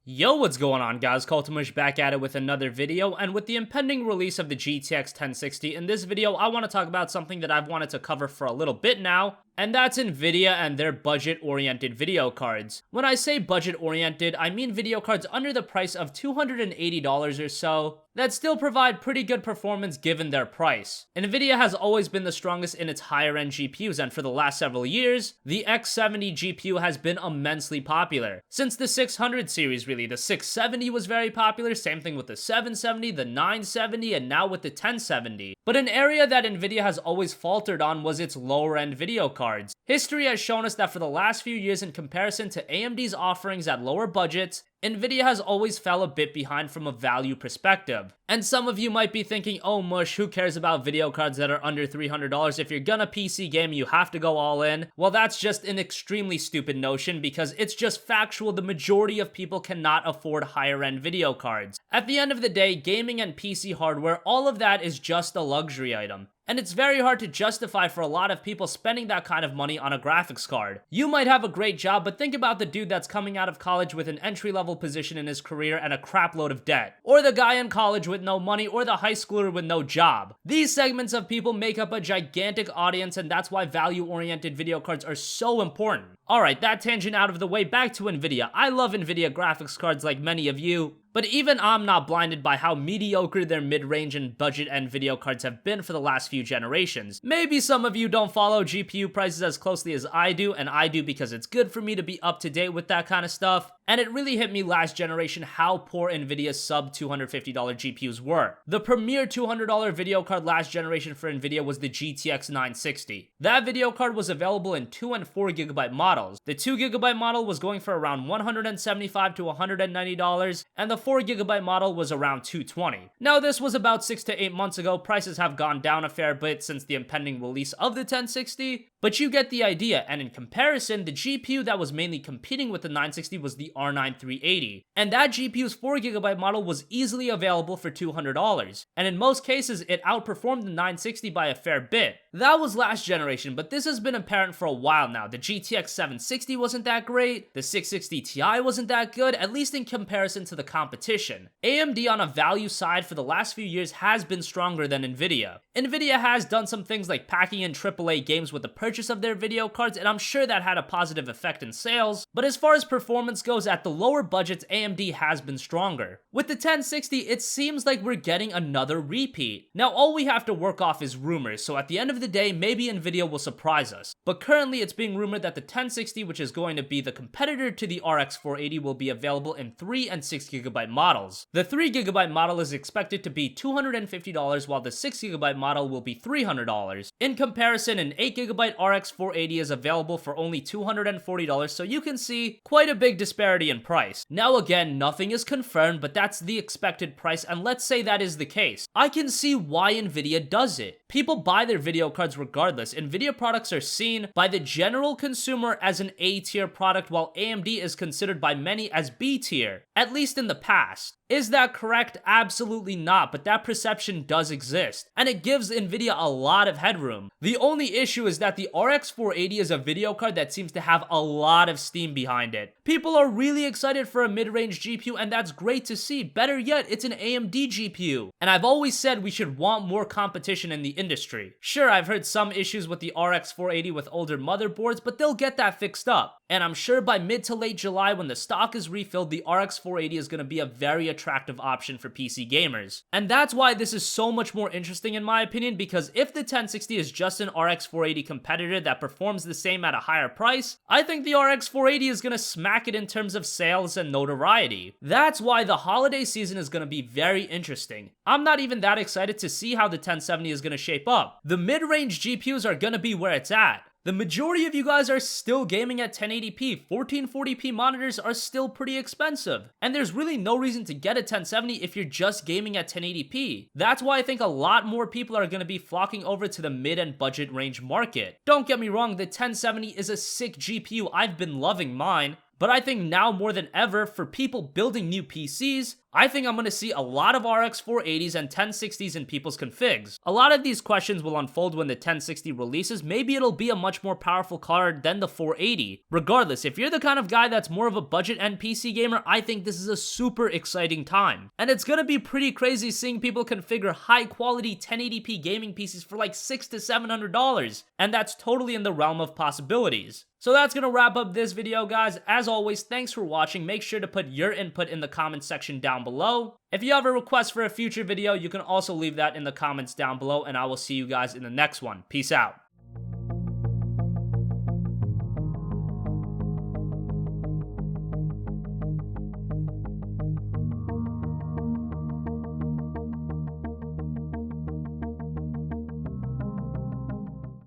Yo, what's going on guys? CultofMush back at it with another video, and with the impending release of the GTX 1060, in this video I want to talk about something that I've wanted to cover for a little bit now, and that's Nvidia and their budget-oriented video cards. When I say budget-oriented, I mean video cards under the price of $280 or so that still provide pretty good performance given their price. Nvidia has always been the strongest in its higher-end GPUs, and for the last several years, the X70 GPU has been immensely popular. Since the 600 series really, the 670 was very popular, same thing with the 770, the 970, and now with the 1070. But an area that Nvidia has always faltered on was its lower-end video cards. History has shown us that for the last few years, in comparison to AMD's offerings at lower budgets, Nvidia has always fell a bit behind from a value perspective. And some of you might be thinking, oh mush, who cares about video cards that are under $300? If you're gonna PC game, you have to go all in. Well, that's just an extremely stupid notion because it's just factual. The majority of people cannot afford higher end video cards. At the end of the day, gaming and PC hardware, all of that is just a luxury item. And it's very hard to justify for a lot of people spending that kind of money on a graphics card. You might have a great job, but think about the dude that's coming out of college with an entry-level position in his career and a crapload of debt. Or the guy in college with no money, or the high schooler with no job. These segments of people make up a gigantic audience, and that's why value-oriented video cards are so important. Alright, that tangent out of the way, back to Nvidia. I love Nvidia graphics cards like many of you, but even I'm not blinded by how mediocre their mid-range and budget-end video cards have been for the last few generations. Maybe some of you don't follow GPU prices as closely as I do, and I do because it's good for me to be up to date with that kind of stuff. And it really hit me last generation how poor Nvidia's sub $250 GPUs were. The premier $200 video card last generation for Nvidia was the GTX 960. That video card was available in 2 and 4 GB models. The 2 GB model was going for around $175 to $190, and the 4 GB model was around $220. Now this was about 6 to 8 months ago. Prices have gone down a fair bit since the impending release of the 1060, but you get the idea. And in comparison, the GPU that was mainly competing with the 960 was the R9 380, and that GPU's 4 GB model was easily available for $200, and in most cases it outperformed the 960 by a fair bit. That was last generation, but this has been apparent for a while now. The GTX 760 wasn't that great, the 660 Ti wasn't that good, at least in comparison to the competition. AMD on a value side for the last few years has been stronger than Nvidia. Nvidia has done some things like packing in AAA games with the purchase of their video cards, and I'm sure that had a positive effect in sales, but as far as performance goes, at the lower budgets, AMD has been stronger. With the 1060, it seems like we're getting another repeat. Now all we have to work off is rumors, so at the end of the day, maybe Nvidia will surprise us. But currently it's being rumored that the 1060, which is going to be the competitor to the RX 480, will be available in 3 and 6 GB models. The 3 GB model is expected to be $250, while the 6 GB model will be $300. In comparison, an 8 GB RX 480 is available for only $240, so you can see quite a big disparity in price. Now again, nothing is confirmed, but that's the expected price, and let's say that is the case. I can see why Nvidia does it. People buy their video cards regardless. Nvidia products are seen by the general consumer as an A-tier product, while AMD is considered by many as B-tier, at least in the past. Is that correct? Absolutely not, but that perception does exist, and it gives Nvidia a lot of headroom. The only issue is that the RX 480 is a video card that seems to have a lot of steam behind it. People are really excited for a mid-range GPU, and that's great to see. Better yet, it's an AMD GPU. And I've always said we should want more competition in the industry. Sure, I've heard some issues with the RX 480 with older motherboards, but they'll get that fixed up. And I'm sure by mid to late July, when the stock is refilled, the RX 480 is going to be a very attractive option for PC gamers. And that's why this is so much more interesting in my opinion, because if the 1060 is just an RX 480 competitor that performs the same at a higher price, I think the RX 480 is going to smack it in terms of sales and notoriety. That's why the holiday season is going to be very interesting. I'm not even that excited to see how the 1070 is going to shape up. The mid-range GPUs are going to be where it's at. The majority of you guys are still gaming at 1080p. 1440p monitors are still pretty expensive, and there's really no reason to get a 1070 if you're just gaming at 1080p. That's why I think a lot more people are going to be flocking over to the mid and budget range market. Don't get me wrong, the 1070 is a sick GPU. I've been loving mine. But I think now more than ever, for people building new PCs, I think I'm going to see a lot of RX 480s and 1060s in people's configs. A lot of these questions will unfold when the 1060 releases. Maybe it'll be a much more powerful card than the 480. Regardless, if you're the kind of guy that's more of a budget and PC gamer, I think this is a super exciting time. And it's going to be pretty crazy seeing people configure high quality 1080p gaming PCs for like $600 to $700. And that's totally in the realm of possibilities. So that's gonna wrap up this video, guys. As always, thanks for watching. Make sure to put your input in the comments section down below. If you have a request for a future video, you can also leave that in the comments down below, and I will see you guys in the next one. Peace out.